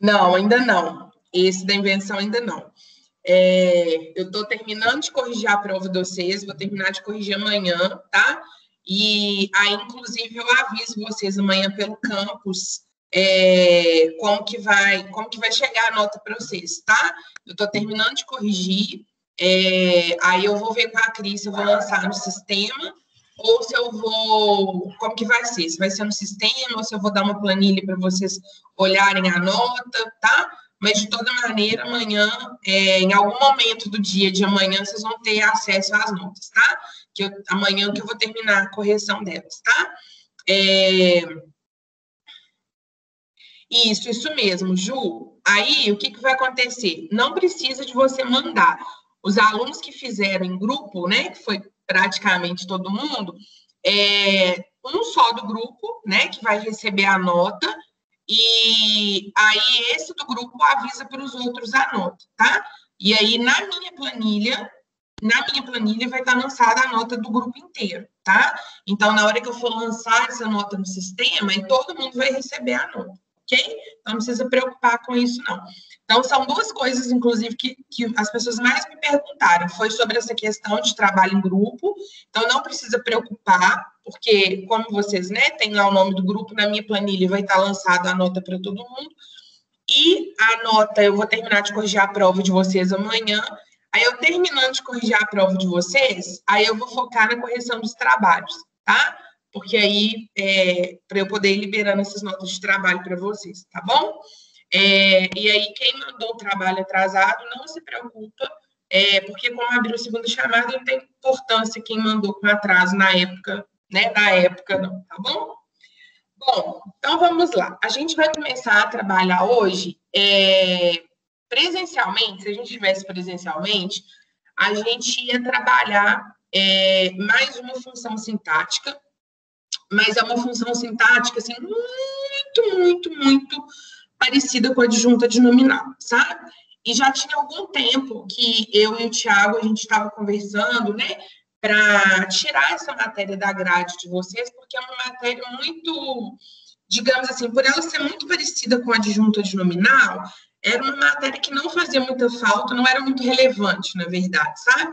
Não, ainda não. Esse da invenção ainda não. Eu estou terminando de corrigir a prova de vocês, vou terminar de corrigir amanhã, tá? E aí, inclusive, eu aviso vocês amanhã pelo campus como que vai chegar a nota para vocês, tá? Eu estou terminando de corrigir, aí eu vou ver com a Cris se eu vou lançar no sistema ou se eu vou... Como que vai ser? Se vai ser no sistema ou se eu vou dar uma planilha para vocês olharem a nota, tá? Mas, de toda maneira, amanhã, em algum momento do dia de amanhã, vocês vão ter acesso às notas, tá? Amanhã que eu vou terminar a correção delas, tá? Isso mesmo, Ju. Aí, o que vai acontecer? Não precisa de você mandar. Os alunos que fizeram em grupo, né, que foi praticamente todo mundo, um só do grupo, né, que vai receber a nota, e aí esse do grupo avisa para os outros a nota, tá? E aí, na minha planilha vai estar lançada a nota do grupo inteiro, tá? Então, na hora que eu for lançar essa nota no sistema, aí todo mundo vai receber a nota, ok? Então, não precisa preocupar com isso, não. Então, são duas coisas, inclusive, que as pessoas mais me perguntaram. Foi sobre essa questão de trabalho em grupo. Então, não precisa preocupar, porque, como vocês, né, tem lá o nome do grupo, na minha planilha vai estar lançada a nota para todo mundo. E a nota, eu vou terminar de corrigir a prova de vocês amanhã. Aí, eu terminando de corrigir a prova de vocês, aí eu vou focar na correção dos trabalhos, tá? Porque aí, para eu poder ir liberando essas notas de trabalho para vocês, tá bom? E aí, quem mandou o trabalho atrasado, não se preocupa, porque como abriu o segundo chamado, não tem importância quem mandou com atraso na época, né? Na época, não, tá bom? Bom, então vamos lá. A gente vai começar a trabalhar hoje presencialmente. Se a gente estivesse presencialmente, a gente ia trabalhar mais uma função sintática, mas é uma função sintática, assim, muito parecida com a adjunta de nominal, sabe? E já tinha algum tempo que eu e o Thiago, a gente estava conversando, né, para tirar essa matéria da grade de vocês, porque é uma matéria muito, digamos assim, por ela ser muito parecida com a adjunta de nominal, era uma matéria que não fazia muita falta, não era muito relevante, na verdade, sabe?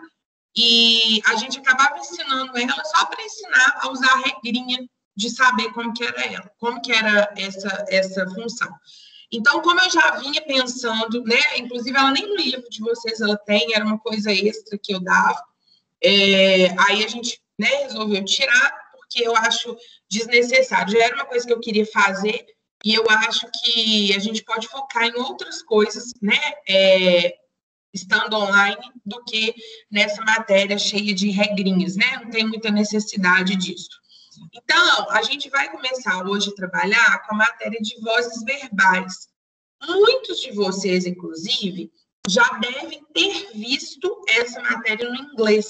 E a gente acabava ensinando ela só para ensinar a usar a regrinha de saber como que era ela, como que era essa função. Então, como eu já vinha pensando, né, inclusive ela nem no livro de vocês ela tem, era uma coisa extra que eu dava, aí a gente, né, resolveu tirar, porque eu acho desnecessário. Já era uma coisa que eu queria fazer, e eu acho que a gente pode focar em outras coisas, né, estando online, do que nessa matéria cheia de regrinhas, né, não tem muita necessidade disso. Então, a gente vai começar hoje a trabalhar com a matéria de vozes verbais. Muitos de vocês, inclusive, já devem ter visto essa matéria no inglês.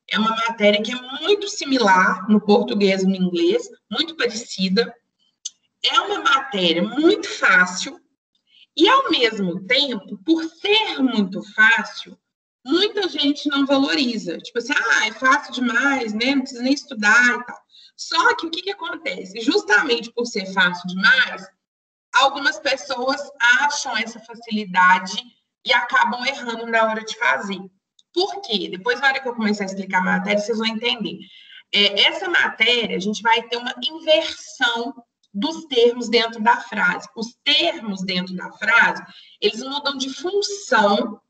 É uma matéria que é muito similar no português e no inglês, muito parecida. É uma matéria muito fácil e, ao mesmo tempo, por ser muito fácil, muita gente não valoriza. Tipo assim, é fácil demais, né? Não precisa nem estudar e tal. Só que o que acontece? Justamente por ser fácil demais, algumas pessoas acham essa facilidade e acabam errando na hora de fazer. Por quê? Depois, na hora que eu começar a explicar a matéria, vocês vão entender. Essa matéria, a gente vai ter uma inversão dos termos dentro da frase. Os termos dentro da frase, eles mudam de função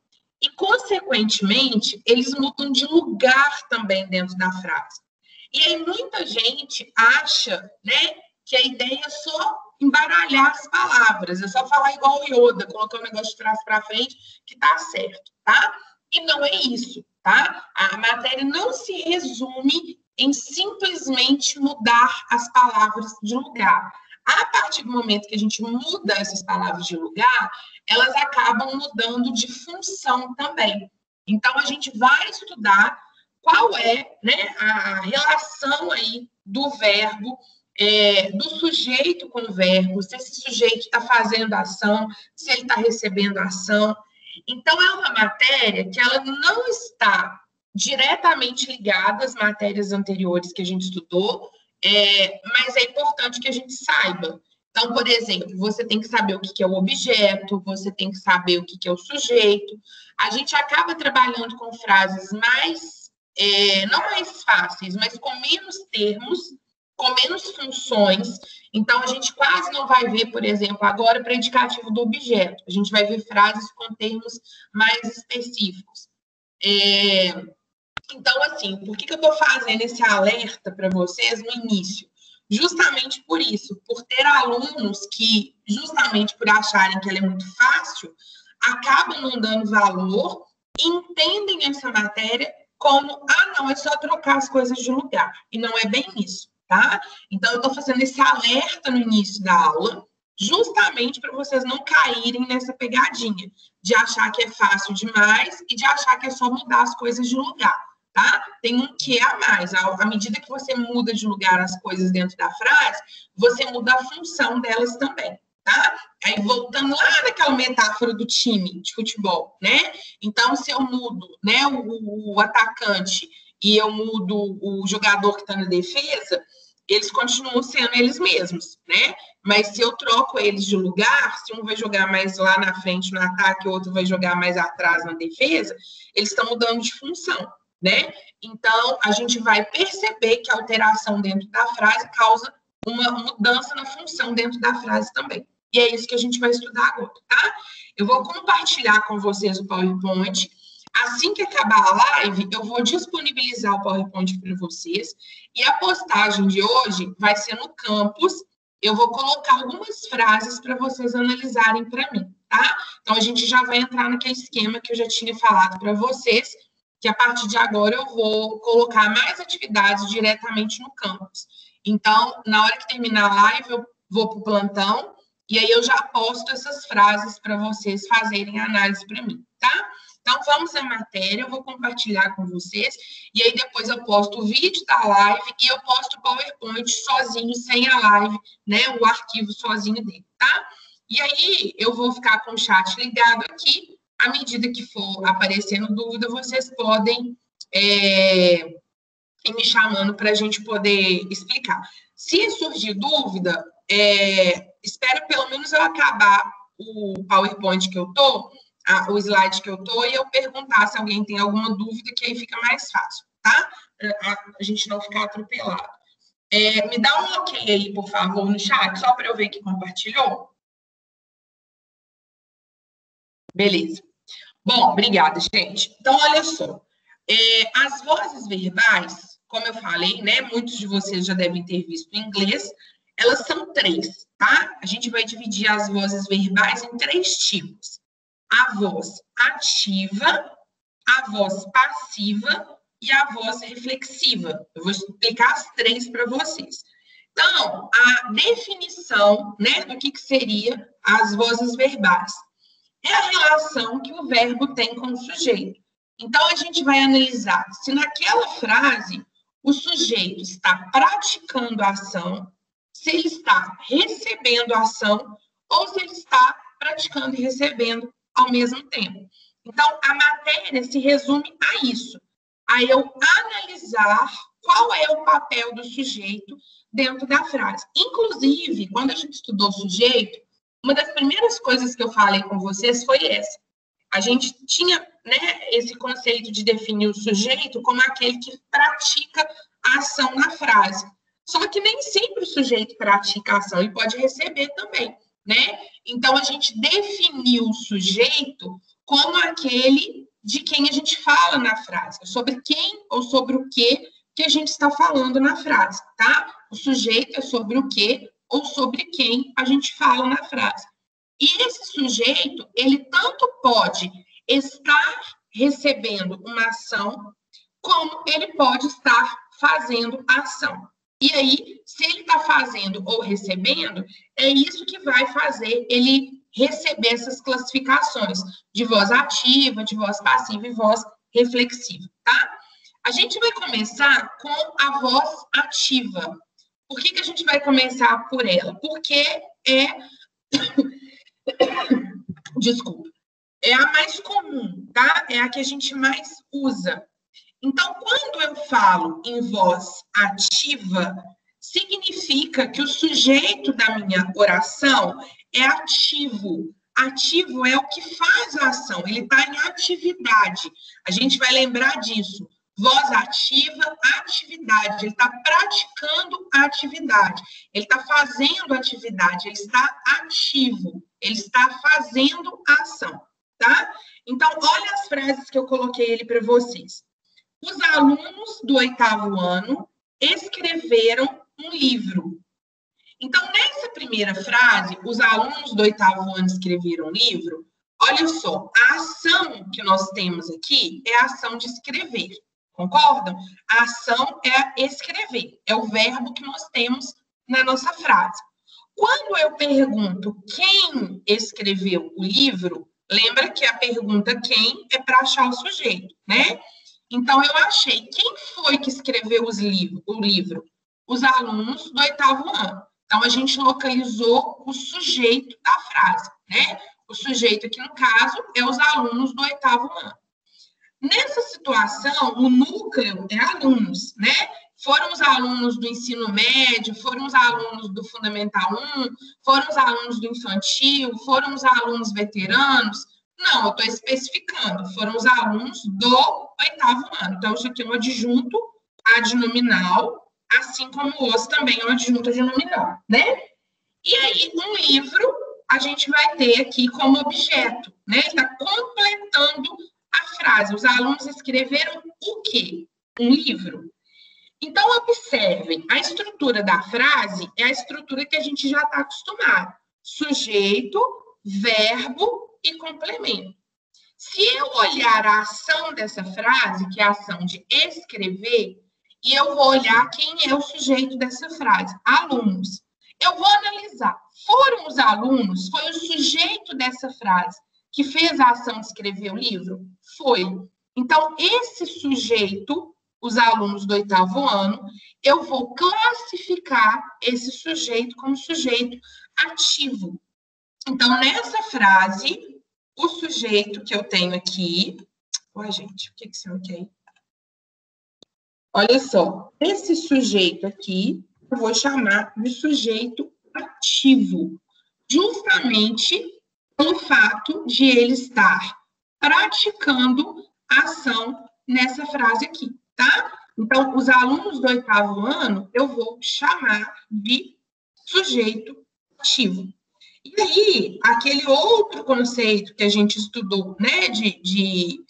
e, consequentemente, eles mudam de lugar também dentro da frase. E aí muita gente acha, né, que a ideia é só embaralhar as palavras, é só falar igual o Yoda, colocar o negócio de trás para frente, que tá certo, tá? E não é isso, tá? A matéria não se resume em simplesmente mudar as palavras de lugar. A partir do momento que a gente muda essas palavras de lugar, elas acabam mudando de função também. Então, a gente vai estudar qual é, né, a relação aí do verbo, do sujeito com o verbo, se esse sujeito está fazendo ação, se ele está recebendo ação. Então, é uma matéria que ela não está diretamente ligada às matérias anteriores que a gente estudou, Mas é importante que a gente saiba. Então, por exemplo, você tem que saber o que é o objeto, você tem que saber o que é o sujeito. A gente acaba trabalhando com frases não mais fáceis, mas com menos termos, com menos funções. Então, a gente quase não vai ver, por exemplo, agora predicativo do objeto. A gente vai ver frases com termos mais específicos. Então, assim, por que eu estou fazendo esse alerta para vocês no início? Justamente por isso, por ter alunos que, justamente por acharem que ela é muito fácil, acabam não dando valor, entendem essa matéria como, não, é só trocar as coisas de lugar. E não é bem isso, tá? Então, eu estou fazendo esse alerta no início da aula, justamente para vocês não caírem nessa pegadinha de achar que é fácil demais e de achar que é só mudar as coisas de lugar. Tá? Tem um que a mais. À medida que você muda de lugar as coisas dentro da frase, você muda a função delas também, tá? Aí, voltando lá naquela metáfora do time de futebol, né? Então, se eu mudo, né, o atacante e eu mudo o jogador que está na defesa, eles continuam sendo eles mesmos, né? Mas se eu troco eles de lugar, se um vai jogar mais lá na frente no ataque, o outro vai jogar mais atrás na defesa, eles estão mudando de função, né? Então, a gente vai perceber que a alteração dentro da frase causa uma mudança na função dentro da frase também. E é isso que a gente vai estudar agora, tá? Eu vou compartilhar com vocês o PowerPoint. Assim que acabar a live, eu vou disponibilizar o PowerPoint para vocês. E a postagem de hoje vai ser no campus. Eu vou colocar algumas frases para vocês analisarem para mim, tá? Então, a gente já vai entrar naquele esquema que eu já tinha falado para vocês, que a partir de agora eu vou colocar mais atividades diretamente no campus. Então, na hora que terminar a live, eu vou para o plantão e aí eu já posto essas frases para vocês fazerem análise para mim, tá? Então, vamos à matéria, eu vou compartilhar com vocês e aí depois eu posto o vídeo da live e eu posto o PowerPoint sozinho, sem a live, né? O arquivo sozinho dele, tá? E aí, eu vou ficar com o chat ligado aqui. À medida que for aparecendo dúvida, vocês podem ir me chamando para a gente poder explicar. Se surgir dúvida, espero pelo menos eu acabar o PowerPoint que eu estou, o slide que eu estou, e eu perguntar se alguém tem alguma dúvida, que aí fica mais fácil, tá? A gente não ficar atropelado. Me dá um ok aí, por favor, no chat, só para eu ver que compartilhou. Beleza. Bom, obrigada, gente. Então, olha só. As vozes verbais, como eu falei, né? Muitos de vocês já devem ter visto em inglês, elas são 3, tá? A gente vai dividir as vozes verbais em 3 tipos. A voz ativa, a voz passiva e a voz reflexiva. Eu vou explicar as 3 para vocês. Então, a definição, né, do que seria as vozes verbais é a relação que o verbo tem com o sujeito. Então, a gente vai analisar se naquela frase o sujeito está praticando a ação, se ele está recebendo a ação ou se ele está praticando e recebendo ao mesmo tempo. Então, a matéria se resume a isso, a eu analisar qual é o papel do sujeito dentro da frase. Inclusive, quando a gente estudou sujeito, uma das primeiras coisas que eu falei com vocês foi essa. A gente tinha, né, esse conceito de definir o sujeito como aquele que pratica a ação na frase. Só que nem sempre o sujeito pratica a ação e pode receber também, né? Então, a gente definiu o sujeito como aquele de quem a gente fala na frase, sobre quem ou sobre o que a gente está falando na frase, tá? O sujeito é sobre o que ou sobre quem a gente fala na frase. E esse sujeito, ele tanto pode estar recebendo uma ação, como ele pode estar fazendo a ação. E aí, se ele está fazendo ou recebendo, é isso que vai fazer ele receber essas classificações de voz ativa, de voz passiva e voz reflexiva, tá? A gente vai começar com a voz ativa. Por que a gente vai começar por ela? Porque desculpa, é a mais comum, tá? É a que a gente mais usa. Então, quando eu falo em voz ativa, significa que o sujeito da minha oração é ativo. Ativo é o que faz a ação, ele está em atividade. A gente vai lembrar disso. Voz ativa, atividade. Ele está praticando a atividade. Ele está fazendo a atividade. Ele está ativo. Ele está fazendo a ação, tá? Então, olha as frases que eu coloquei ali para vocês. Os alunos do 8º ano escreveram um livro. Então, nessa primeira frase, os alunos do 8º ano escreveram um livro. Olha só, a ação que nós temos aqui é a ação de escrever. Concordam? A ação é escrever, é o verbo que nós temos na nossa frase. Quando eu pergunto quem escreveu o livro, lembra que a pergunta quem é para achar o sujeito, né? Então, eu achei quem foi que escreveu o livro? Os alunos do 8º ano. Então, a gente localizou o sujeito da frase, né? O sujeito aqui, no caso, é os alunos do 8º ano. Nessa situação, o núcleo é alunos, né? Foram os alunos do ensino médio, foram os alunos do Fundamental 1, foram os alunos do infantil, foram os alunos veteranos. Não, eu estou especificando, foram os alunos do 8º ano. Então, isso aqui é um adjunto adnominal, assim como o os também é um adjunto adnominal, né? E aí, um livro, a gente vai ter aqui como objeto, né? Está completando a frase. Os alunos escreveram o quê? Um livro. Então, observem, a estrutura da frase é a estrutura que a gente já está acostumado. Sujeito, verbo e complemento. Se eu olhar a ação dessa frase, que é a ação de escrever, e eu vou olhar quem é o sujeito dessa frase, alunos. Eu vou analisar, foram os alunos, foi o sujeito dessa frase que fez a ação de escrever o livro? Foi. Então, esse sujeito, os alunos do 8º ano, eu vou classificar esse sujeito como sujeito ativo. Então, nessa frase, o sujeito que eu tenho aqui... Ué, gente, o que você não quer? Olha só, esse sujeito aqui, eu vou chamar de sujeito ativo, justamente pelo fato de ele estar praticando a ação nessa frase aqui, tá? Então, os alunos do 8º ano, eu vou chamar de sujeito ativo. E aí, aquele outro conceito que a gente estudou, né, de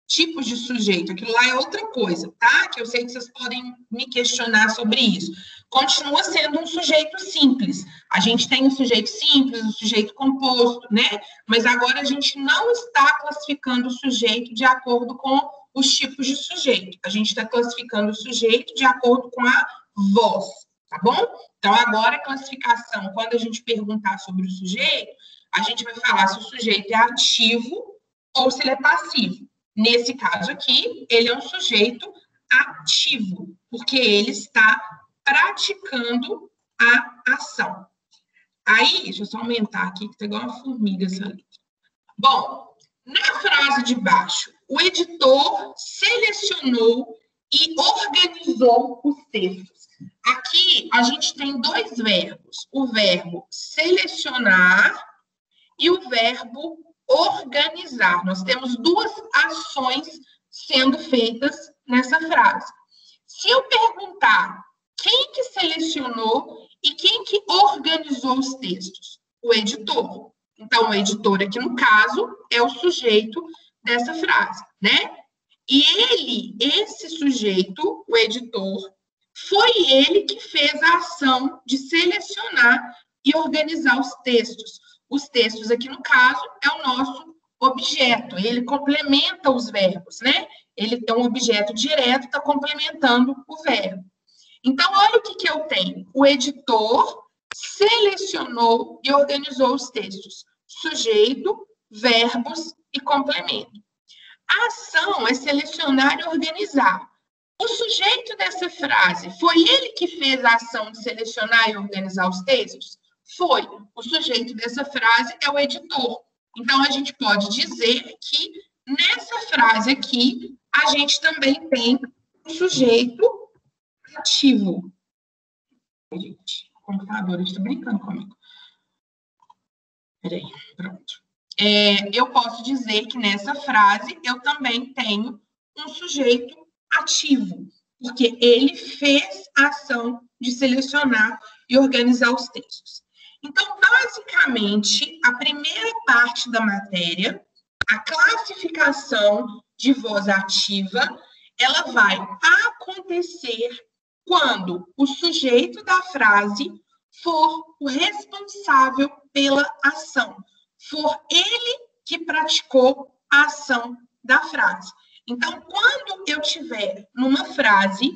tipos de sujeito, aquilo lá é outra coisa, tá? Que eu sei que vocês podem me questionar sobre isso. Continua sendo um sujeito simples. A gente tem um sujeito simples, um sujeito composto, né? Mas agora a gente não está classificando o sujeito de acordo com os tipos de sujeito. A gente está classificando o sujeito de acordo com a voz, tá bom? Então, agora a classificação, quando a gente perguntar sobre o sujeito, a gente vai falar se o sujeito é ativo ou se ele é passivo. Nesse caso aqui, ele é um sujeito ativo, porque ele está praticando a ação. Aí, deixa eu só aumentar aqui, que tá igual uma formiga essa letra. Bom, na frase de baixo, o editor selecionou e organizou os textos. Aqui, a gente tem dois verbos. O verbo selecionar e o verbo organizar. Nós temos duas ações sendo feitas nessa frase. Se eu perguntar quem que selecionou e quem que organizou os textos? O editor. Então, o editor aqui, no caso, é o sujeito dessa frase, né? E ele, esse sujeito, o editor, foi ele que fez a ação de selecionar e organizar os textos. Os textos aqui, no caso, é o nosso objeto. Ele complementa os verbos, né? Ele é um objeto direto, está complementando o verbo. Então, olha o que eu tenho. O editor selecionou e organizou os textos. Sujeito, verbos e complemento. A ação é selecionar e organizar. O sujeito dessa frase, foi ele que fez a ação de selecionar e organizar os textos? Foi. O sujeito dessa frase é o editor. Então, a gente pode dizer que nessa frase aqui, a gente também tem um sujeito ativo. gente, o computador está brincando comigo. Peraí, pronto. Eu posso dizer que nessa frase eu também tenho um sujeito ativo, porque ele fez a ação de selecionar e organizar os textos. Então, basicamente, a primeira parte da matéria, a classificação de voz ativa, ela vai acontecer quando o sujeito da frase for o responsável pela ação, for ele que praticou a ação da frase. Então, quando eu tiver numa frase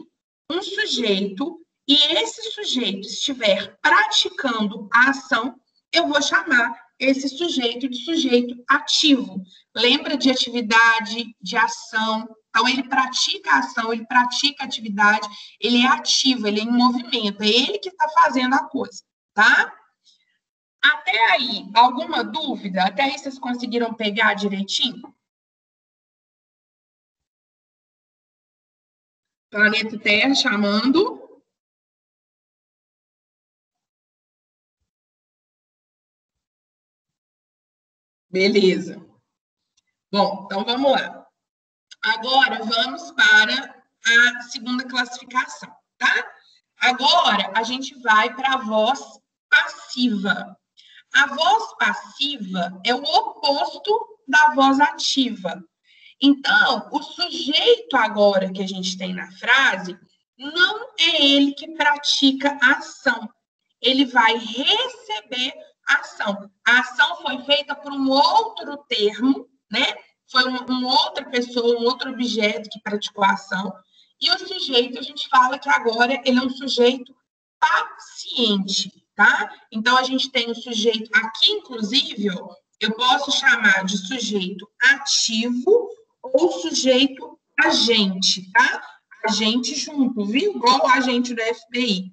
um sujeito e esse sujeito estiver praticando a ação, eu vou chamar esse sujeito de sujeito ativo. Lembra de atividade, de ação? Então, ele pratica a ação, ele pratica a atividade, ele é ativo, ele é em movimento, é ele que está fazendo a coisa, tá? Até aí, alguma dúvida? Até aí vocês conseguiram pegar direitinho? Planeta Terra chamando. Beleza. Bom, então vamos lá. Agora vamos para a segunda classificação, tá? Agora a gente vai para a voz passiva. A voz passiva é o oposto da voz ativa. Então, o sujeito agora que a gente tem na frase não é ele que pratica a ação. Ele vai receber a ação. A ação foi feita por um outro termo, né? Foi uma outra pessoa, um outro objeto que praticou a ação. E o sujeito, a gente fala que agora ele é um sujeito paciente, tá? Então, a gente tem o sujeito aqui, inclusive, ó, eu posso chamar de sujeito ativo ou sujeito agente, tá? Agente junto, viu? Igual o agente do FBI.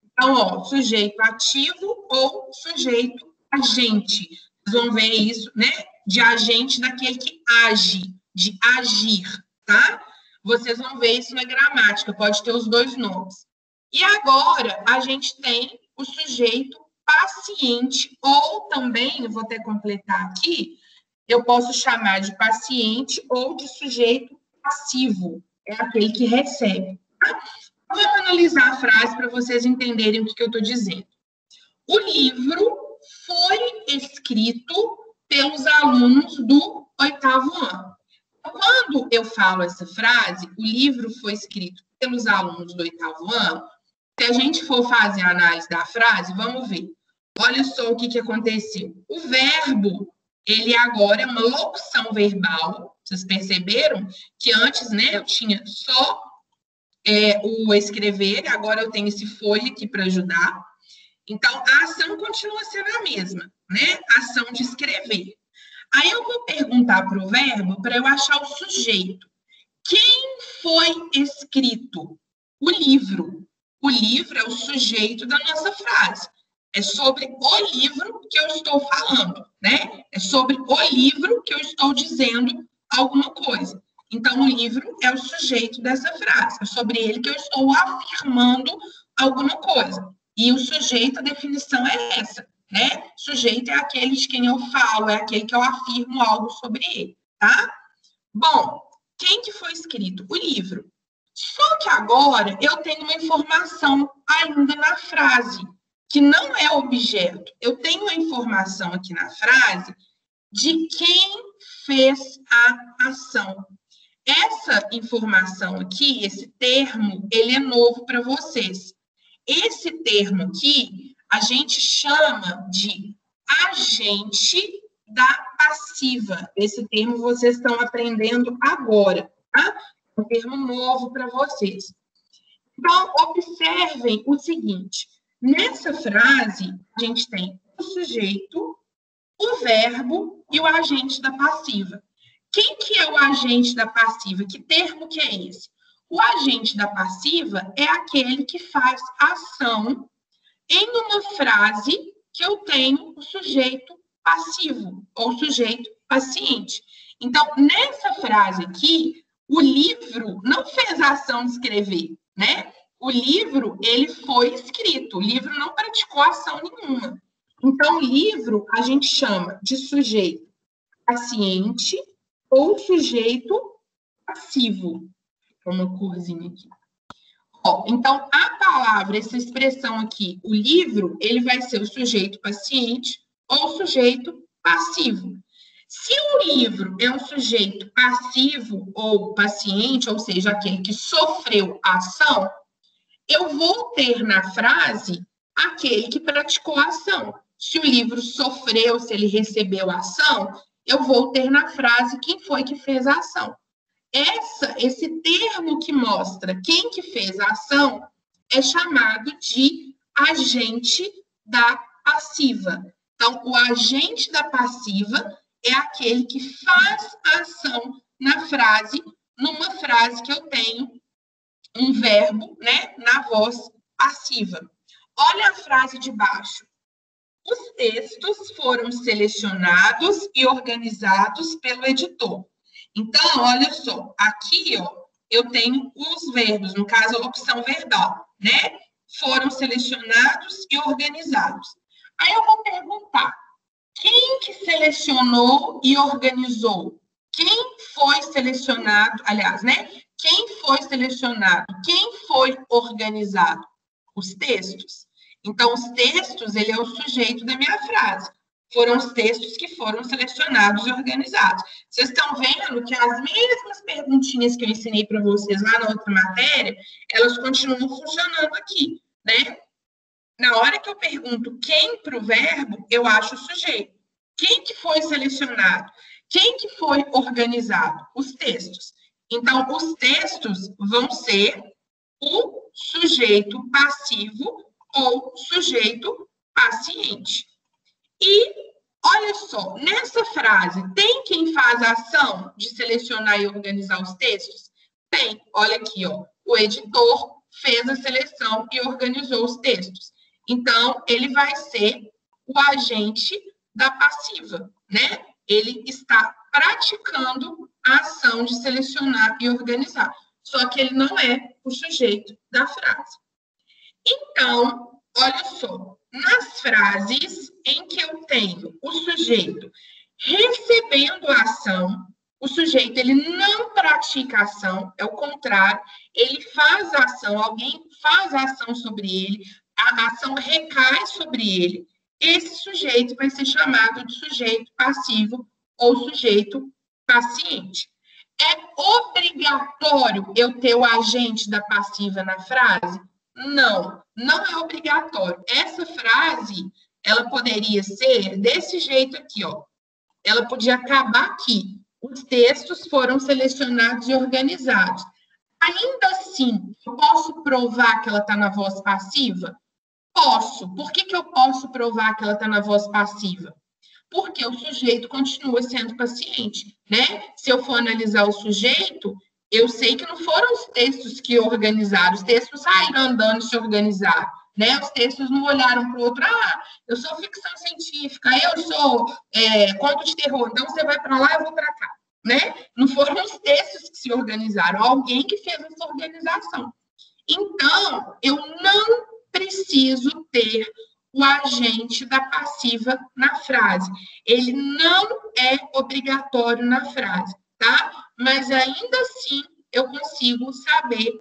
Então, ó, sujeito ativo ou sujeito agente. Vocês vão ver isso, né? De agente daquele que age, de agir, tá? Vocês vão ver isso na gramática, pode ter os dois nomes. E agora, a gente tem o sujeito paciente, ou também, vou até completar aqui, eu posso chamar de paciente ou de sujeito passivo, é aquele que recebe. Tá? Vamos analisar a frase para vocês entenderem o que eu estou dizendo. O livro foi escrito pelos alunos do 8º ano. Quando eu falo essa frase, o livro foi escrito pelos alunos do 8º ano, se a gente for fazer a análise da frase, vamos ver. Olha só o que aconteceu. O verbo, ele agora é uma locução verbal. Vocês perceberam que antes, né, eu tinha só o escrever, agora eu tenho esse foi aqui para ajudar. Então, a ação continua sendo a mesma, né? A ação de escrever. Aí eu vou perguntar para o verbo para eu achar o sujeito. Quem foi escrito? O livro. O livro é o sujeito da nossa frase. É sobre o livro que eu estou falando, né? É sobre o livro que eu estou dizendo alguma coisa. Então, o livro é o sujeito dessa frase. É sobre ele que eu estou afirmando alguma coisa. E o sujeito, a definição é essa, né? Sujeito é aquele de quem eu falo, é aquele que eu afirmo algo sobre ele, tá? Bom, quem que foi escrito? O livro. Só que agora eu tenho uma informação ainda na frase, que não é objeto. Eu tenho a informação aqui na frase de quem fez a ação. Essa informação aqui, esse termo, ele é novo para vocês. Esse termo aqui, a gente chama de agente da passiva. Esse termo vocês estão aprendendo agora, tá? É um termo novo para vocês. Então, observem o seguinte. Nessa frase, a gente tem o sujeito, o verbo e o agente da passiva. Quem que é o agente da passiva? Que termo que é esse? O agente da passiva é aquele que faz ação em uma frase que eu tenho o sujeito passivo ou sujeito paciente. Então, nessa frase aqui, o livro não fez a ação de escrever, né? O livro, ele foi escrito, o livro não praticou ação nenhuma. Então, o livro a gente chama de sujeito paciente ou sujeito passivo. Uma corzinha aqui. Ó, então, a palavra, essa expressão aqui, o livro, ele vai ser o sujeito paciente ou sujeito passivo. Se o livro é um sujeito passivo ou paciente, ou seja, aquele que sofreu a ação, eu vou ter na frase aquele que praticou a ação. Se o livro sofreu, se ele recebeu a ação, eu vou ter na frase quem foi que fez a ação. Esse termo que mostra quem que fez a ação é chamado de agente da passiva. Então, o agente da passiva é aquele que faz a ação na frase, numa frase que eu tenho um verbo, né, na voz passiva. Olha a frase de baixo. Os textos foram selecionados e organizados pelo editor. Então, olha só, aqui, ó, eu tenho os verbos, no caso, a locução verbal, né? Foram selecionados e organizados. Aí eu vou perguntar, quem que selecionou e organizou? Quem foi selecionado, aliás, né? Quem foi selecionado? Quem foi organizado? Os textos. Então, os textos, ele é o sujeito da minha frase. Foram os textos que foram selecionados e organizados. Vocês estão vendo que as mesmas perguntinhas que eu ensinei para vocês lá na outra matéria, elas continuam funcionando aqui, né? Na hora que eu pergunto quem para o verbo, eu acho o sujeito. Quem que foi selecionado? Quem que foi organizado? Os textos. Então, os textos vão ser o sujeito passivo ou sujeito paciente. E, olha só, nessa frase, tem quem faz a ação de selecionar e organizar os textos? Tem. Olha aqui, ó. O editor fez a seleção e organizou os textos. Então, ele vai ser o agente da passiva, né? Ele está praticando a ação de selecionar e organizar. Só que ele não é o sujeito da frase. Então, olha só, nas frases em que eu tenho o sujeito recebendo a ação, o sujeito ele não pratica a ação, é o contrário, ele faz a ação, alguém faz a ação sobre ele, a ação recai sobre ele, esse sujeito vai ser chamado de sujeito passivo ou sujeito paciente. É obrigatório eu ter o agente da passiva na frase? Não, não é obrigatório. Essa frase, ela poderia ser desse jeito aqui, ó. Ela podia acabar aqui. Os textos foram selecionados e organizados. Ainda assim, eu posso provar que ela está na voz passiva? Posso. Por que eu posso provar que ela está na voz passiva? Porque o sujeito continua sendo paciente, né? Se eu for analisar o sujeito, eu sei que não foram os textos que organizaram, os textos saíram andando e se organizaram, né? Os textos não olharam para o outro, eu sou ficção científica, eu sou conto de terror, então você vai para lá, eu vou para cá, né? Não foram os textos que se organizaram, alguém que fez essa organização. Então, eu não preciso ter o agente da passiva na frase. Ele não é obrigatório na frase, tá? Mas ainda assim, eu consigo saber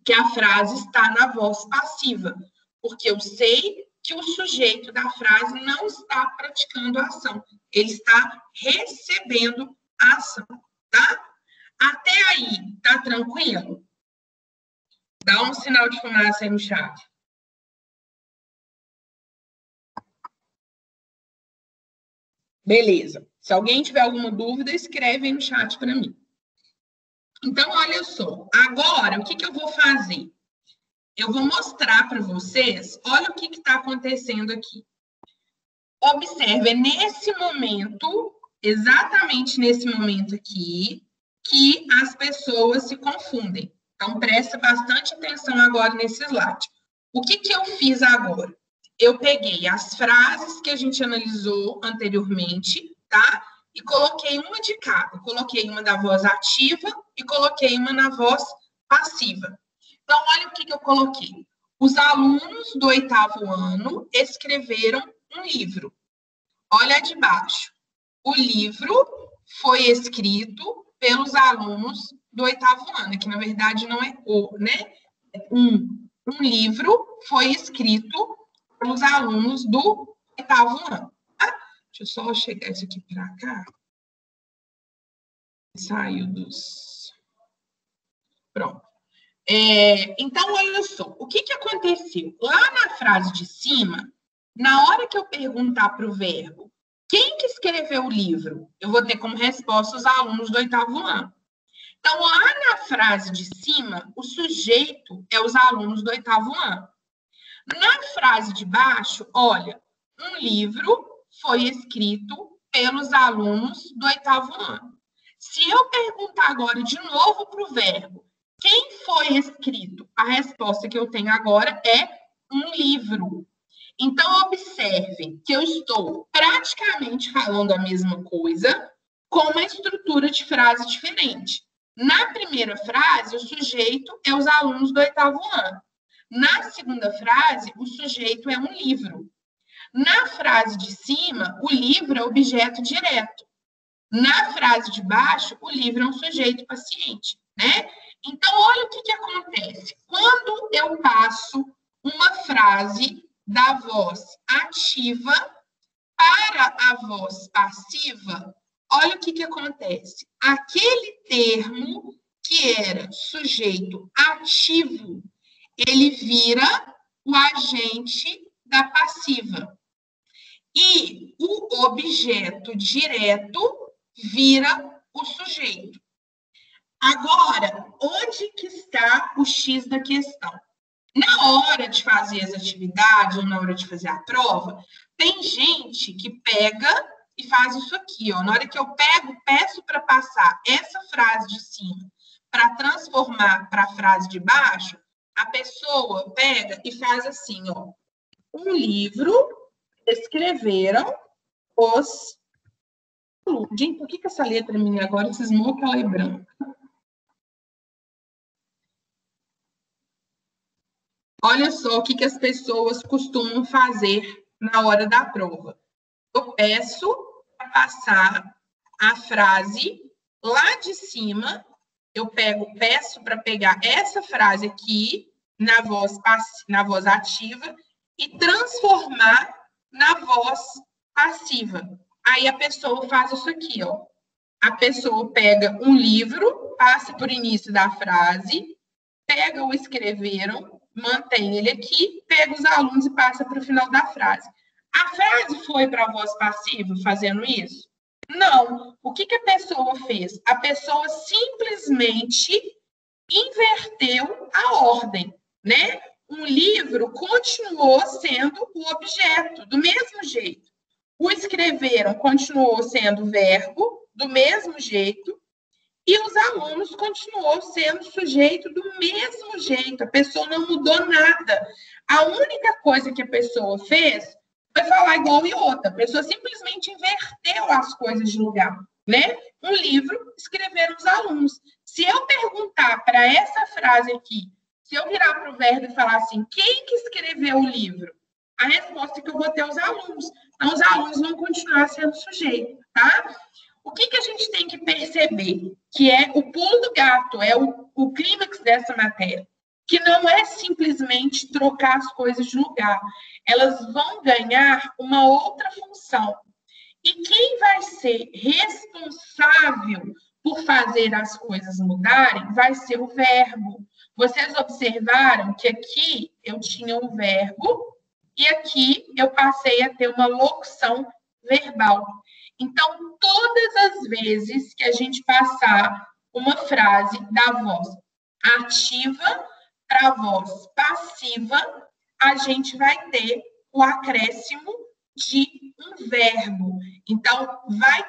que a frase está na voz passiva, porque eu sei que o sujeito da frase não está praticando a ação, ele está recebendo a ação, tá? Até aí, tá tranquilo? Dá um sinal de fumaça aí no chat. Beleza. Se alguém tiver alguma dúvida, escreve aí no chat para mim. Então, olha só. Agora, o que eu vou fazer? Eu vou mostrar para vocês, olha o que está acontecendo aqui. Observe, é nesse momento, exatamente nesse momento aqui, que as pessoas se confundem. Então, presta bastante atenção agora nesse slide. O que eu fiz agora? Eu peguei as frases que a gente analisou anteriormente, tá? E coloquei uma de cada. Coloquei uma da voz ativa e coloquei uma na voz passiva. Então, olha o que eu coloquei. Os alunos do 8º ano escreveram um livro. Olha de baixo. O livro foi escrito pelos alunos do 8º ano, que na verdade não é o, né? Um livro foi escrito pelos alunos do 8º ano. Tá? Deixa eu só chegar isso aqui para cá. Saiu dos... Pronto. Então, olha só. O que aconteceu? Lá na frase de cima, na hora que eu perguntar para o verbo quem que escreveu o livro, eu vou ter como resposta os alunos do 8º ano. Então, lá na frase de cima, o sujeito é os alunos do 8º ano. Na frase de baixo, olha, um livro foi escrito pelos alunos do 8º ano. Se eu perguntar agora de novo para o verbo, quem foi escrito? A resposta que eu tenho agora é um livro. Então, observem que eu estou praticamente falando a mesma coisa com uma estrutura de frase diferente. Na primeira frase, o sujeito é os alunos do 8º ano. Na segunda frase, o sujeito é um livro. Na frase de cima, o livro é objeto direto. Na frase de baixo, o livro é um sujeito paciente, né? Então, olha o que acontece. Quando eu passo uma frase da voz ativa para a voz passiva, olha o que acontece. Aquele termo que era sujeito ativo, ele vira o agente da passiva. E o objeto direto vira o sujeito. Agora, onde que está o X da questão? Na hora de fazer as atividades ou na hora de fazer a prova, tem gente que pega e faz isso aqui, ó. Na hora que eu peço para passar essa frase de cima para transformar para a frase de baixo, a pessoa pega e faz assim, ó. Um livro escreveram os alunos. Gente, por que essa letra minha agora cismou que ela é branca? Olha só o que as pessoas costumam fazer na hora da prova. Eu peço para passar a frase lá de cima, peço para pegar essa frase aqui na voz ativa e transformar na voz passiva. Aí a pessoa faz isso aqui, ó. A pessoa pega um livro, passa por início da frase, pega o escreveram, mantém ele aqui, pega os alunos e passa para o final da frase. A frase foi para a voz passiva fazendo isso? Não. O que a pessoa fez? A pessoa simplesmente inverteu a ordem, né? Um livro continuou sendo o objeto, do mesmo jeito. O escreveram continuou sendo o verbo, do mesmo jeito, e os alunos continuou sendo sujeito do mesmo jeito. A pessoa não mudou nada. A única coisa que a pessoa fez foi falar igual e outra. A pessoa simplesmente inverteu as coisas de lugar, né? Um livro escreveram os alunos. Se eu perguntar para essa frase aqui, se eu virar para o verbo e falar assim, quem que escreveu o livro? A resposta que eu vou ter os alunos. Então, os alunos vão continuar sendo sujeito, tá? O que a gente tem que perceber? Que é o pulo do gato, é o clímax dessa matéria. Que não é simplesmente trocar as coisas de lugar. Elas vão ganhar uma outra função. E quem vai ser responsável por fazer as coisas mudarem vai ser o verbo. Vocês observaram que aqui eu tinha um verbo e aqui eu passei a ter uma locução verbal. Então, todas as vezes que a gente passar uma frase da voz ativa para a voz passiva, a gente vai ter o acréscimo de um verbo. Então, vai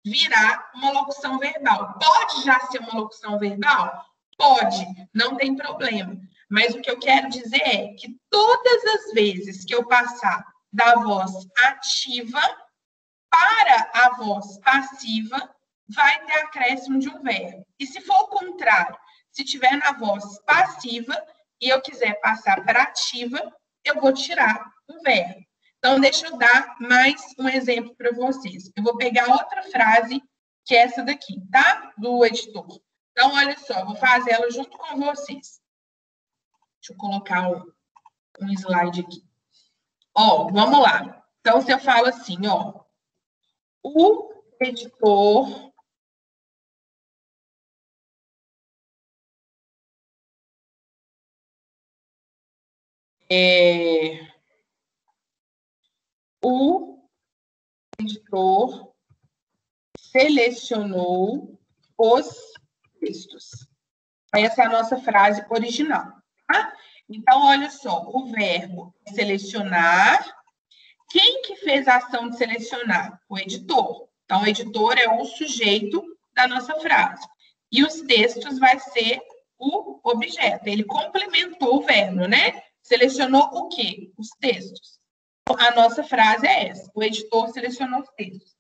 virar uma locução verbal. Pode já ser uma locução verbal? Pode, não tem problema. Mas o que eu quero dizer é que todas as vezes que eu passar da voz ativa para a voz passiva, vai ter acréscimo de um verbo. E se for o contrário, Se tiver na voz passiva e eu quiser passar para ativa, eu vou tirar o verbo. Então, deixa eu dar mais um exemplo para vocês. Eu vou pegar outra frase, que é essa daqui, tá? Do editor. Então, olha só, eu vou fazer ela junto com vocês. Deixa eu colocar um slide aqui. Ó, vamos lá. Então, se eu falo assim, ó, o editor selecionou os textos. Essa é a nossa frase original, tá? Então, olha só, o verbo é selecionar. Quem que fez a ação de selecionar? O editor. Então, o editor é o sujeito da nossa frase. E os textos vai ser o objeto. Ele complementou o verbo, né? Selecionou o quê? Os textos. Então, a nossa frase é essa. O editor selecionou os textos.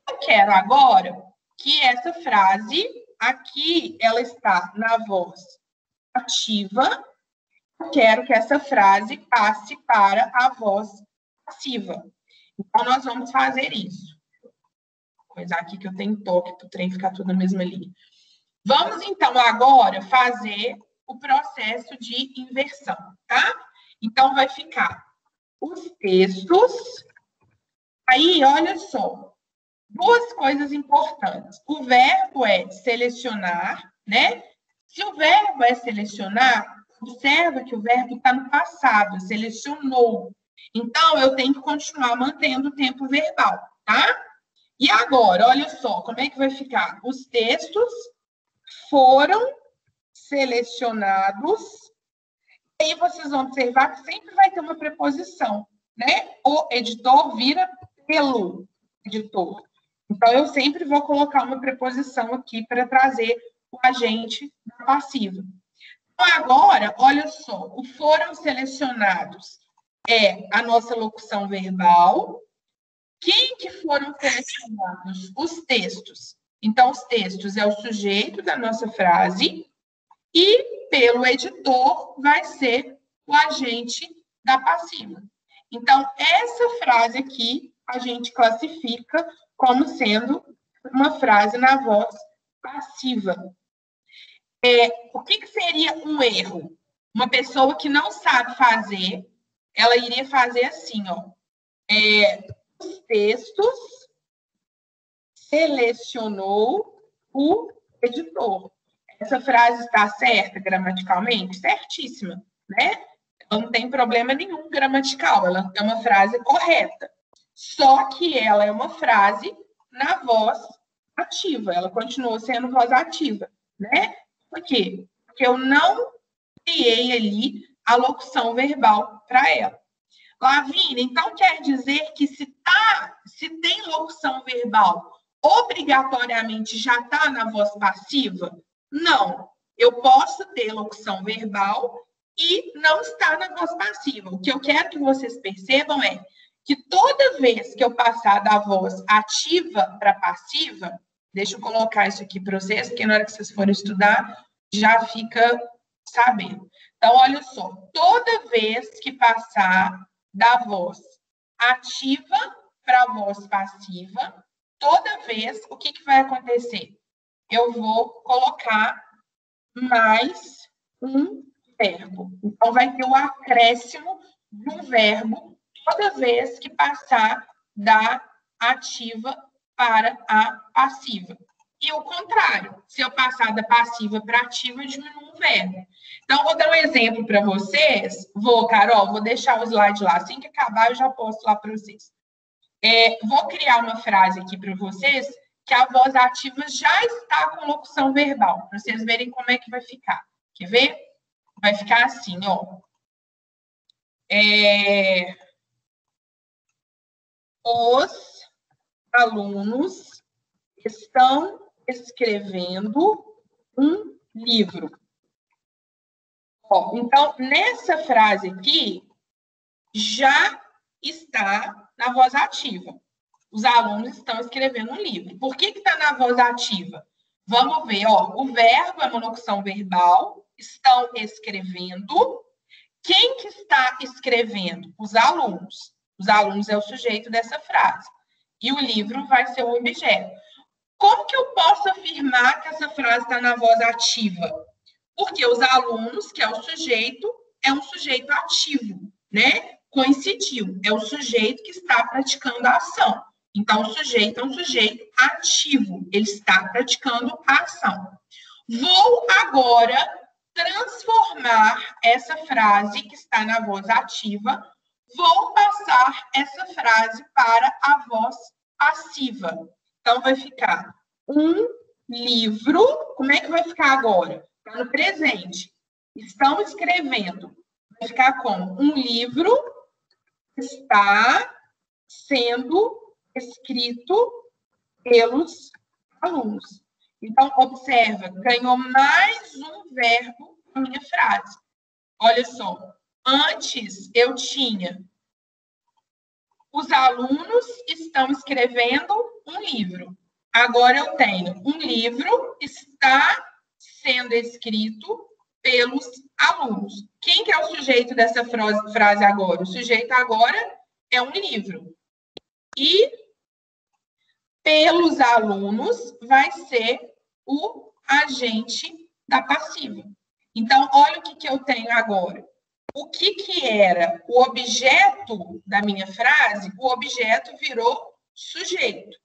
Eu quero agora que essa frase, aqui, ela está na voz ativa. Eu quero que essa frase passe para a voz passiva. Então, nós vamos fazer isso. Vou coisar aqui que eu tenho toque para o trem ficar tudo na mesma linha. Vamos, então, agora fazer o processo de inversão, tá? Então, vai ficar os textos. Aí, olha só, duas coisas importantes. O verbo é selecionar, né? Se o verbo é selecionar, observa que o verbo está no passado, selecionou. Então, eu tenho que continuar mantendo o tempo verbal, tá? E agora, olha só, como é que vai ficar? Os textos foram selecionados. E aí vocês vão observar que sempre vai ter uma preposição, né? O editor vira pelo editor. Então, eu sempre vou colocar uma preposição aqui para trazer o agente passivo. Então, agora, olha só, o foram selecionados é a nossa locução verbal. Quem que foram selecionados? Os textos. Então, os textos é o sujeito da nossa frase e, pelo editor, vai ser o agente da passiva. Então, essa frase aqui a gente classifica como sendo uma frase na voz passiva. O que seria um erro? Uma pessoa que não sabe fazer, ela iria fazer assim, ó. Os textos selecionou o editor. Essa frase está certa gramaticalmente? Certíssima, né? Ela não tem problema nenhum gramatical, ela é uma frase correta. Só que ela é uma frase na voz ativa, ela continua sendo voz ativa, né? Por quê? Porque eu não criei ali a locução verbal para ela. Lavínia, então quer dizer que se tem locução verbal, obrigatoriamente já está na voz passiva? Não. Eu posso ter locução verbal e não estar na voz passiva. O que eu quero que vocês percebam é que toda vez que eu passar da voz ativa para passiva, deixa eu colocar isso aqui para vocês, porque na hora que vocês forem estudar, já fica sabendo. Então, olha só, toda vez que passar da voz ativa para a voz passiva, toda vez, o que vai acontecer? Eu vou colocar mais um verbo. Então, vai ter o acréscimo de um verbo toda vez que passar da ativa para a passiva. E o contrário, se eu passar da passiva para ativa, eu diminuo o verbo. Então, vou dar um exemplo para vocês. Carol, vou deixar o slide lá. Assim que acabar, eu já posto lá para vocês. Vou criar uma frase aqui para vocês que a voz ativa já está com locução verbal, para vocês verem como é que vai ficar. Quer ver? Vai ficar assim, ó. Os alunos estão escrevendo um livro. Ó, então, nessa frase aqui, já está na voz ativa. Os alunos estão escrevendo um livro. Por que está na voz ativa? Vamos ver, ó, o verbo é uma locução verbal, estão escrevendo. Quem que está escrevendo? Os alunos. Os alunos é o sujeito dessa frase. E o livro vai ser o objeto. Como que eu posso afirmar que essa frase está na voz ativa? Porque os alunos, que é o sujeito, é um sujeito ativo, né? Coincidiu, é o sujeito que está praticando a ação. Então, o sujeito é um sujeito ativo, ele está praticando a ação. Vou agora transformar essa frase que está na voz ativa, vou passar essa frase para a voz passiva. Então, vai ficar um livro. Como é que vai ficar agora? Está no presente. Estão escrevendo. Vai ficar como? Um livro está sendo escrito pelos alunos. Então, observa, ganhou mais um verbo na minha frase. Olha só, antes eu tinha os alunos estão escrevendo um livro. Agora eu tenho um livro está sendo escrito pelos alunos. Quem que é o sujeito dessa frase agora? O sujeito agora é um livro. E pelos alunos vai ser o agente da passiva. Então, olha o que eu tenho agora. O que era o objeto da minha frase? O objeto virou sujeito.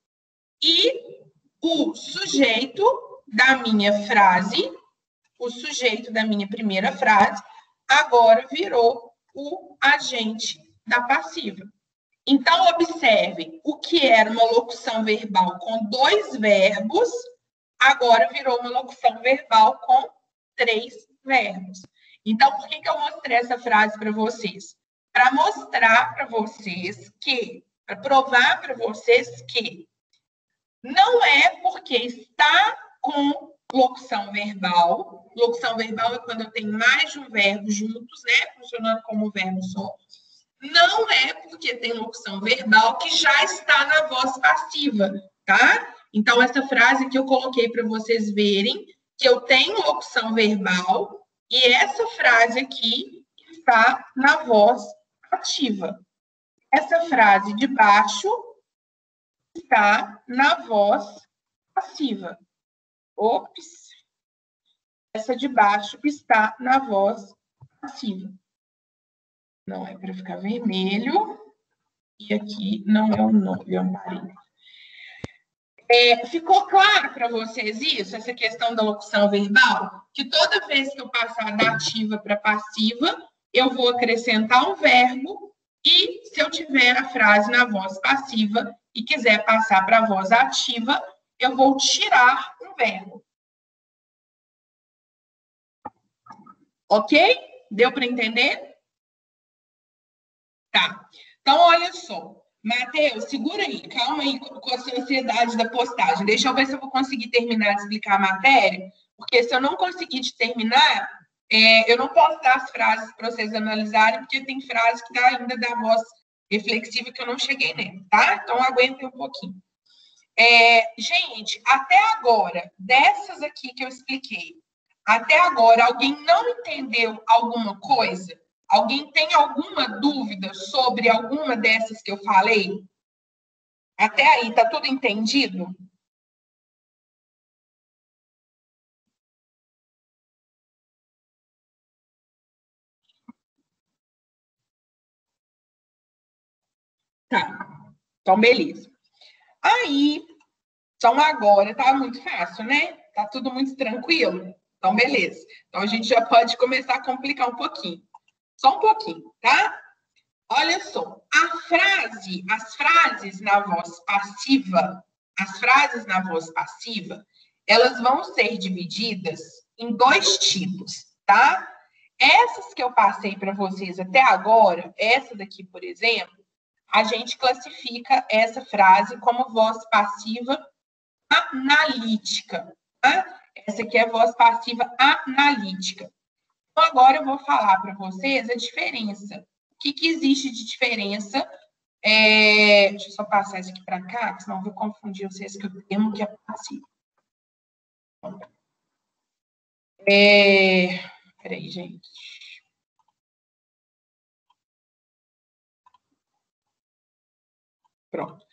E o sujeito da minha frase, o sujeito da minha primeira frase, agora virou o agente da passiva. Então, observe, o que era uma locução verbal com 2 verbos, agora virou uma locução verbal com 3 verbos. Então, por que eu mostrei essa frase para vocês? Para mostrar para vocês que, para provar para vocês que não é porque está com locução verbal é quando eu tenho mais de um verbo juntos, né, funcionando como verbo só. Não é porque tem locução verbal que já está na voz passiva, tá? Então, essa frase que eu coloquei para vocês verem, que eu tenho locução verbal, e essa frase aqui está na voz ativa. Essa frase de baixo está na voz passiva. Ops. Essa de baixo está na voz passiva. Não é para ficar vermelho. E aqui não é o nome, é um parênteses. Ficou claro para vocês isso, essa questão da locução verbal? Que toda vez que eu passar da ativa para passiva, eu vou acrescentar um verbo e se eu tiver a frase na voz passiva e quiser passar para a voz ativa, eu vou tirar um verbo. Ok? Deu para entender? Tá. Então, olha só. Matheus, segura aí, calma aí com a sua ansiedade da postagem. Deixa eu ver se eu vou conseguir terminar de explicar a matéria, porque se eu não conseguir de terminar, eu não posso dar as frases para vocês analisarem, porque tem frase que dá ainda da voz reflexiva que eu não cheguei nela, tá? Então, aguentem um pouquinho. Gente, até agora, dessas aqui que eu expliquei, até agora, alguém não entendeu alguma coisa? Alguém tem alguma dúvida sobre alguma dessas que eu falei? Até aí, tá tudo entendido? Tá. Então, beleza. Aí, então agora tá muito fácil, né? Tá tudo muito tranquilo? Então, beleza. Então, a gente já pode começar a complicar um pouquinho. Só um pouquinho, tá? Olha só, as frases na voz passiva, elas vão ser divididas em 2 tipos, tá? Essas que eu passei para vocês até agora, essa daqui, por exemplo, a gente classifica essa frase como voz passiva analítica, tá? Essa aqui é voz passiva analítica. Então, agora eu vou falar para vocês a diferença. O que existe de diferença? Deixa eu só passar isso aqui para cá, senão eu vou confundir vocês com o termo que é passivo. Peraí, gente. Pronto.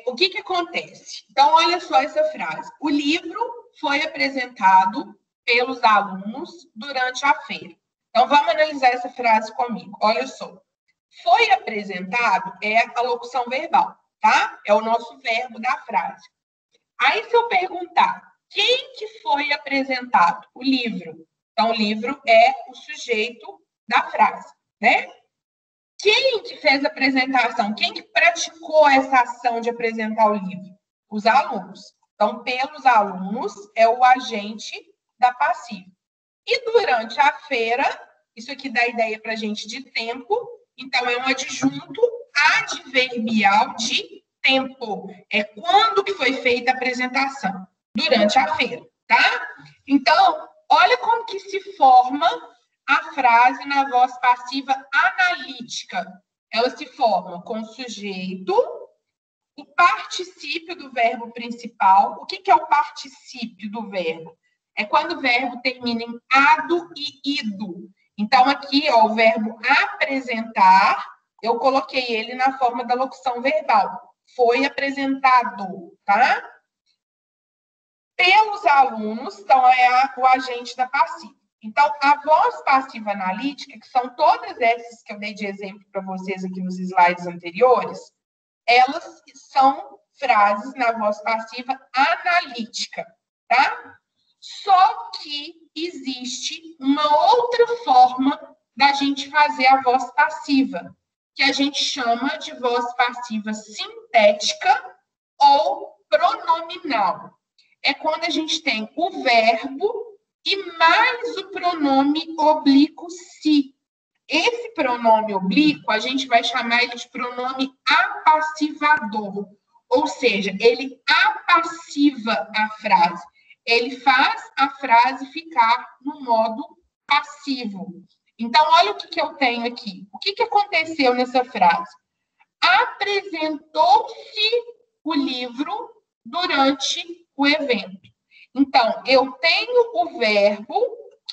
O que acontece? Então, olha só essa frase. O livro foi apresentado pelos alunos durante a feira. Então, vamos analisar essa frase comigo. Olha só. Foi apresentado é a locução verbal, tá? É o nosso verbo da frase. Aí, se eu perguntar, quem que foi apresentado? O livro. Então, o livro é o sujeito da frase, né? Quem que fez a apresentação? Quem que praticou essa ação de apresentar o livro? Os alunos. Então, pelos alunos, é o agente da passiva. E durante a feira, isso aqui dá ideia para a gente de tempo, então é um adjunto adverbial de tempo. É quando que foi feita a apresentação? Durante a feira, tá? Então, olha como que se forma a frase na voz passiva analítica. Ela se forma com o sujeito, o particípio do verbo principal. O que é o particípio do verbo? É quando o verbo termina em ado e ido. Então, aqui, ó, o verbo apresentar, eu coloquei ele na forma da locução verbal. Foi apresentado, tá? Pelos alunos, então, é o agente da passiva. Então, a voz passiva analítica, que são todas essas que eu dei de exemplo para vocês aqui nos slides anteriores, elas são frases na voz passiva analítica, tá? Só que existe uma outra forma da gente fazer a voz passiva, que a gente chama de voz passiva sintética ou pronominal. É quando a gente tem o verbo e mais o pronome oblíquo se. Esse pronome oblíquo, a gente vai chamar ele de pronome apassivador. Ou seja, ele apassiva a frase. Ele faz a frase ficar no modo passivo. Então, olha o que eu tenho aqui. O que aconteceu nessa frase? Apresentou-se o livro durante o evento. Então, eu tenho o verbo,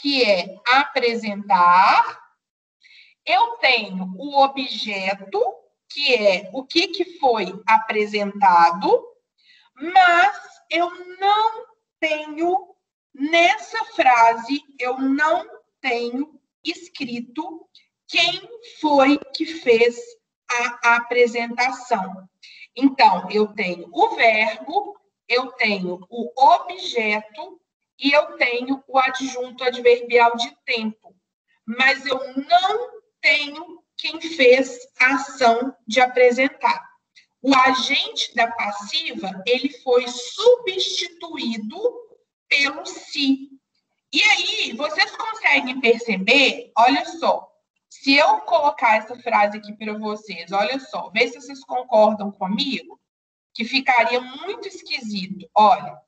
que é apresentar. Eu tenho o objeto, que é o que foi apresentado, mas eu não tenho, nessa frase, eu não tenho escrito quem foi que fez a apresentação. Então, eu tenho o verbo, eu tenho o objeto e eu tenho o adjunto adverbial de tempo. Mas eu não tenho quem fez a ação de apresentar. O agente da passiva, ele foi substituído pelo se. E aí, vocês conseguem perceber, olha só, se eu colocar essa frase aqui para vocês, olha só, vê se vocês concordam comigo, que ficaria muito esquisito. Olha,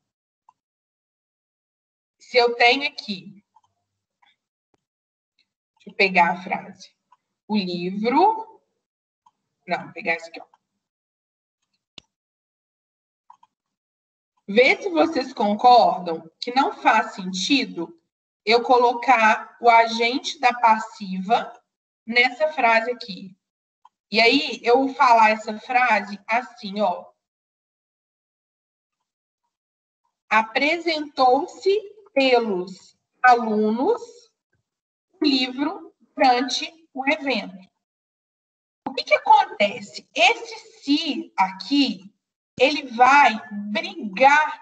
se eu tenho aqui, deixa eu pegar a frase, o livro, não, vou pegar isso aqui, ó. Vê se vocês concordam que não faz sentido eu colocar o agente da passiva nessa frase aqui. E aí, eu vou falar essa frase assim, ó. Apresentou-se pelos alunos o livro durante o evento. O que acontece? Esse se aqui, ele vai brigar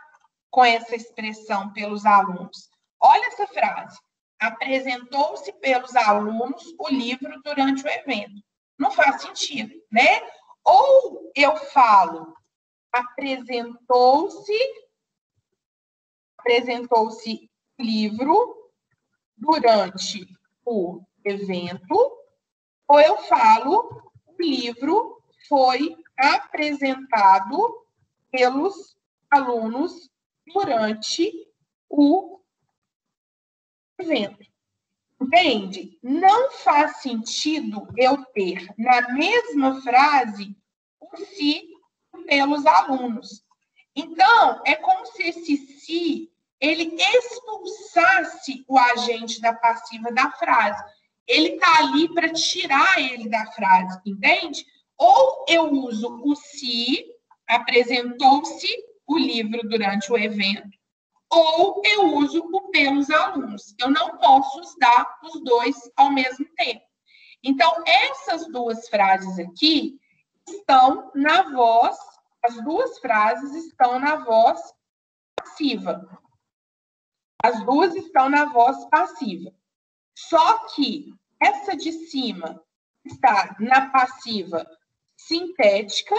com essa expressão pelos alunos. Olha essa frase. Apresentou-se pelos alunos o livro durante o evento. Não faz sentido, né? Ou eu falo, apresentou-se o livro durante o evento, ou eu falo, o livro foi apresentado pelos alunos durante o evento. Entende? Não faz sentido eu ter na mesma frase o se pelos alunos. Então, é como se esse se, ele expulsasse o agente da passiva da frase. Ele está ali para tirar ele da frase, entende? Ou eu uso o se, apresentou-se o livro durante o evento, ou eu uso o pelos alunos. Eu não posso usar os dois ao mesmo tempo. Então, essas duas frases aqui estão na voz, as duas frases estão na voz passiva. As duas estão na voz passiva. Só que essa de cima está na passiva sintética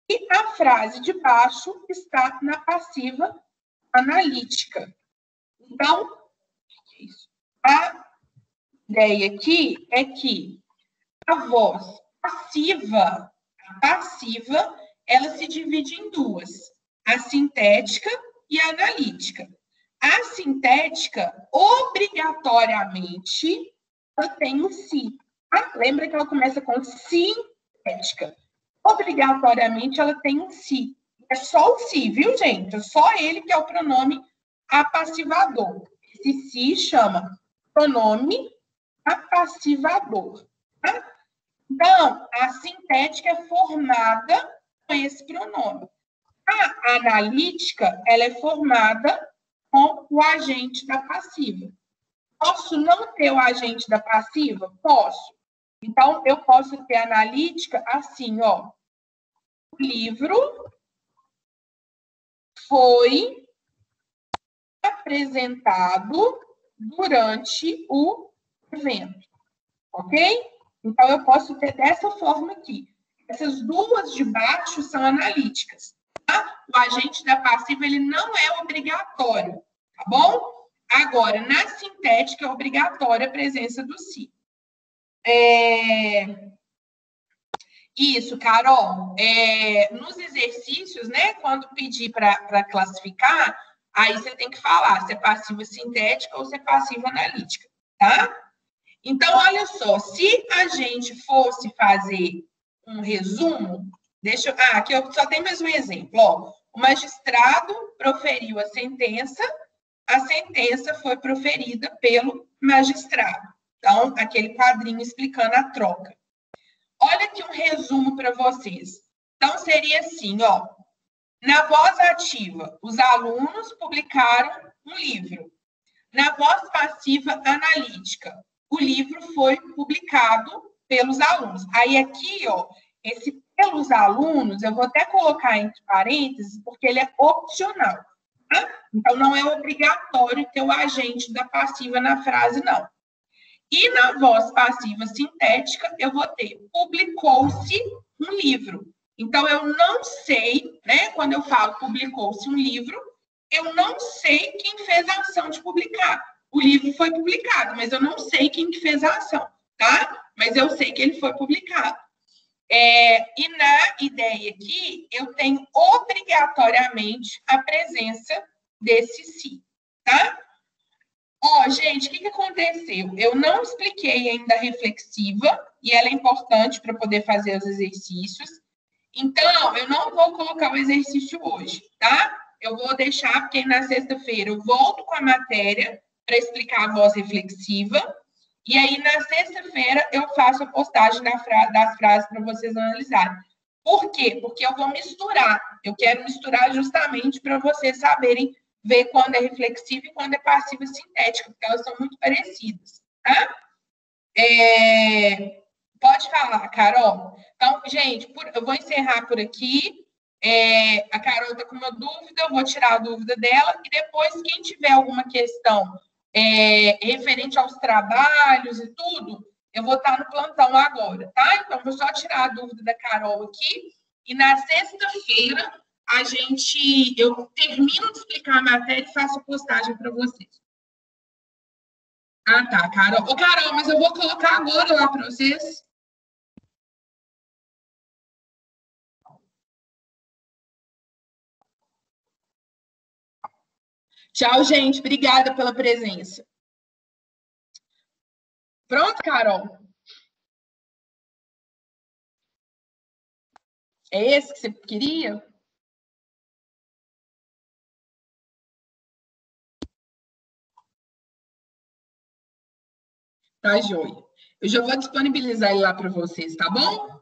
e a frase de baixo está na passiva analítica. Então, a ideia aqui é que a voz passiva, ela se divide em duas, a sintética e a analítica. A sintética, obrigatoriamente, ela tem o si. Tá? Lembra que ela começa com sintética. Obrigatoriamente, ela tem um si. É só o si, viu, gente? É só ele que é o pronome apassivador. Esse si chama pronome apassivador. Tá? Então, a sintética é formada com esse pronome. A analítica, ela é formada com o agente da passiva. Posso não ter o agente da passiva? Posso. Então, eu posso ter analítica assim, ó. O livro foi apresentado durante o evento, ok? Então, eu posso ter dessa forma aqui. Essas duas de baixo são analíticas. Tá? O agente da passiva, ele não é obrigatório, tá bom? Agora, na sintética, é obrigatória a presença do si. Isso, Carol. Nos exercícios, né, quando pedir para classificar, aí você tem que falar se é passiva sintética ou se é passiva analítica, tá? Então, olha só, se a gente fosse fazer um resumo, aqui eu só tenho mais um exemplo, ó. O magistrado proferiu a sentença foi proferida pelo magistrado. Então, aquele quadrinho explicando a troca. Olha aqui um resumo para vocês. Então, seria assim, ó. Na voz ativa, os alunos publicaram um livro. Na voz passiva analítica, o livro foi publicado pelos alunos. Aí aqui, ó, esse pelos alunos, eu vou até colocar entre parênteses, porque ele é opcional. Tá? Então, não é obrigatório ter o agente da passiva na frase, não. E na voz passiva sintética, eu vou ter publicou-se um livro. Então, eu não sei, né? Quando eu falo publicou-se um livro, eu não sei quem fez a ação de publicar. O livro foi publicado, mas eu não sei quem fez a ação, tá? Mas eu sei que ele foi publicado. E na ideia aqui, eu tenho obrigatoriamente a presença desse si, tá? Ó, gente, o que aconteceu? Eu não expliquei ainda a reflexiva, e ela é importante para poder fazer os exercícios. Então, eu não vou colocar o exercício hoje, tá? Eu vou deixar, porque na sexta-feira eu volto com a matéria para explicar a voz reflexiva. E aí, na sexta-feira, eu faço a postagem das frases para vocês analisarem. Por quê? Porque eu vou misturar. Eu quero misturar justamente para vocês saberem ver quando é reflexiva e quando é passiva sintética, porque elas são muito parecidas, tá? Pode falar, Carol. Então, gente, eu vou encerrar por aqui. A Carol está com uma dúvida, eu vou tirar a dúvida dela, e depois, quem tiver alguma questão referente aos trabalhos e tudo, eu vou estar no plantão agora, tá? Então, vou só tirar a dúvida da Carol aqui, e na sexta-feira eu termino de explicar a matéria e faço a postagem para vocês. Ah, tá, Carol. Ô, Carol, mas eu vou colocar agora lá para vocês. Tchau, gente. Obrigada pela presença. Pronto, Carol? É esse que você queria? Tá joia. Eu já vou disponibilizar ele lá para vocês, tá bom?